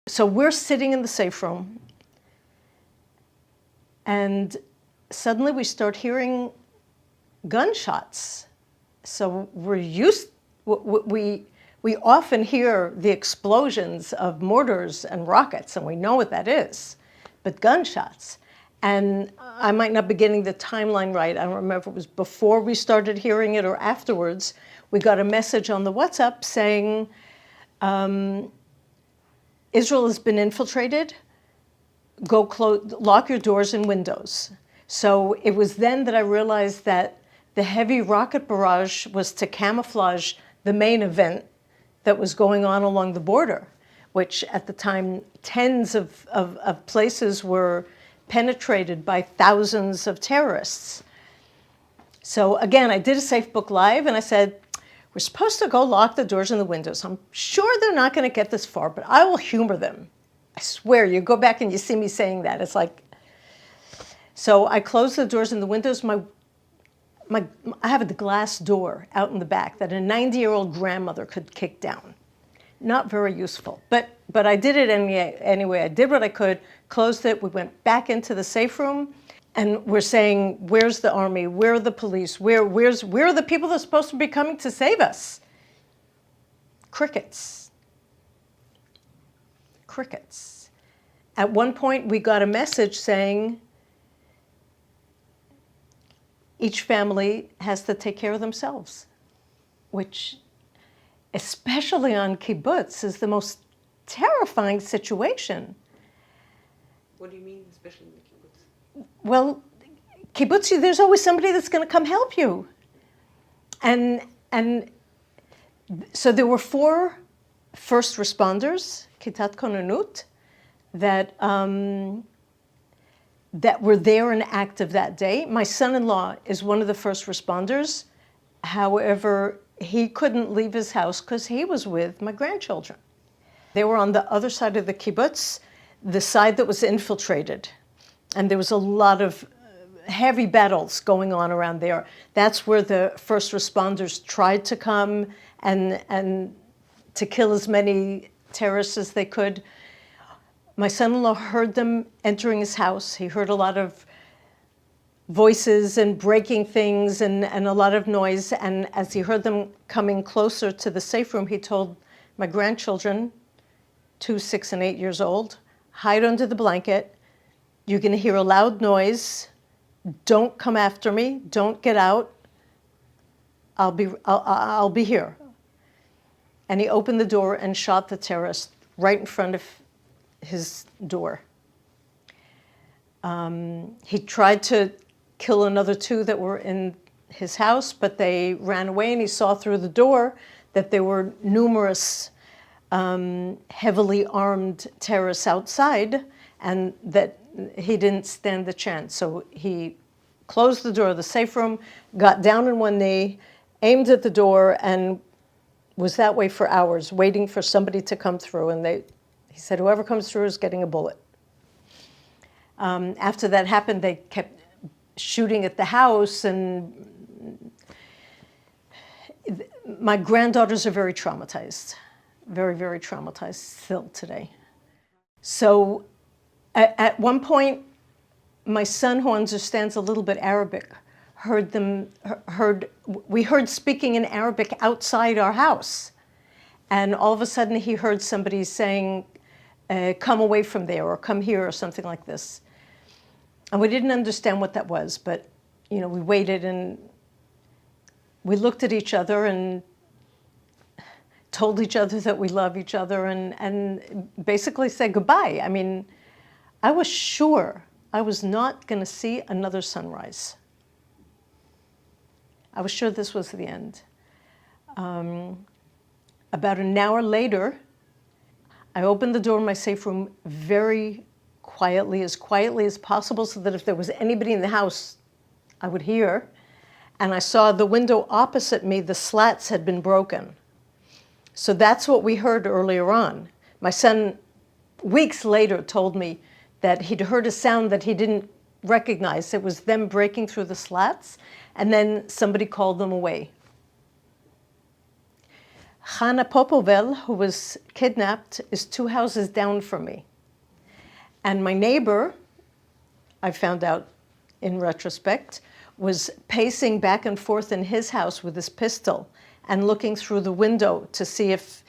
So we're sitting in the safe room, and suddenly we start hearing gunshots. So we often hear the explosions of mortars and rockets, and we know what that is, but gunshots. And I might not be getting the timeline right. I don't remember if it was before we started hearing it or afterwards. We got a message on the WhatsApp saying, Israel has been infiltrated. Go lock your doors and windows. So it was then that I realized that the heavy rocket barrage was to camouflage the main event that was going on along the border, which at the time, tens of places were penetrated by thousands of terrorists. So again, I did a Safe Book Live, and I said, we're supposed to go lock the doors and the windows. I'm sure they're not going to get this far, but I will humor them. I swear, you go back and you see me saying that. It's like, so I closed the doors and the windows. I have a glass door out in the back that a 90-year-old grandmother could kick down. Not very useful, but I did it anyway. I did what I could, closed it. We went back into the safe room, and we're saying, where's the army? Where are the police? Where are the people that are supposed to be coming to save us? Crickets. Crickets. At one point, we got a message saying, each family has to take care of themselves, which, especially on kibbutz, is the most terrifying situation. What do you mean, especially in the kibbutz? Well, kibbutz, there's always somebody that's going to come help you. And so there were 4 first responders, Kitat Konanut, that were there and active that day. My son-in-law is one of the first responders. However, he couldn't leave his house because he was with my grandchildren. They were on the other side of the kibbutz, the side that was infiltrated. And there was a lot of heavy battles going on around there. That's where the first responders tried to come and to kill as many terrorists as they could. My son-in-law heard them entering his house. He heard a lot of voices and breaking things and a lot of noise. And as he heard them coming closer to the safe room, he told my grandchildren, 2, 6, and 8 years old, hide under the blanket. You're going to hear a loud noise. Don't come after me. Don't get out. I'll be here. And he opened the door and shot the terrorist right in front of his door. He tried to kill another 2 that were in his house, but they ran away, and he saw through the door that there were numerous heavily armed terrorists outside, and that he didn't stand the chance. So he closed the door of the safe room, got down on one knee, aimed at the door, and was that way for hours, waiting for somebody to come through. And he said, whoever comes through is getting a bullet. After that happened, they kept shooting at the house, and my granddaughters are very traumatized, very, very traumatized still today. So at one point, my son, who understands a little bit Arabic, we heard speaking in Arabic outside our house. And all of a sudden he heard somebody saying, come away from there, or come here, or something like this. And we didn't understand what that was, but we waited, and we looked at each other and told each other that we love each other, and basically said goodbye. I mean, I was sure I was not going to see another sunrise. I was sure this was the end. About an hour later, I opened the door of my safe room very quietly as possible, so that if there was anybody in the house, I would hear. And I saw the window opposite me, the slats had been broken. So that's what we heard earlier on. My son, weeks later, told me that he'd heard a sound that he didn't recognize. It was them breaking through the slats, and then somebody called them away. Chana Popovel, who was kidnapped, is 2 houses down from me. And my neighbor, I found out in retrospect, was pacing back and forth in his house with his pistol and looking through the window to see if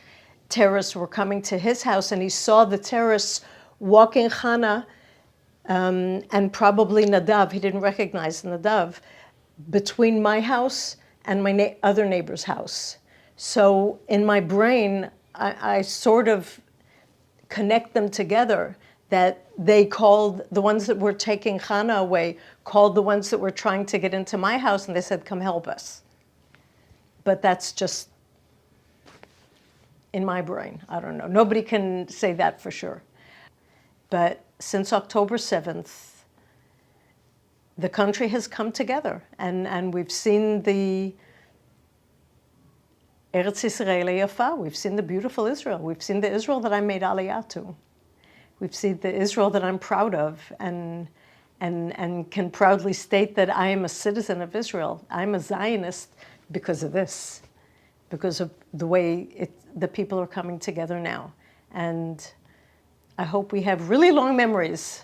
terrorists were coming to his house. And he saw the terrorists walking Chana and probably Nadav, he didn't recognize Nadav, between my house and my other neighbor's house. So in my brain, I sort of connect them together, that they called, the ones that were taking Chana away, called the ones that were trying to get into my house, and they said, come help us. But that's just in my brain. I don't know. Nobody can say that for sure. But since October 7th, the country has come together, and we've seen the Eretz Yisrael Yafa. We've seen the beautiful Israel. We've seen the Israel that I made Aliyah to. We've seen the Israel that I'm proud of, and can proudly state that I am a citizen of Israel. I'm a Zionist because of this, because of the way the people are coming together now. And I hope we have really long memories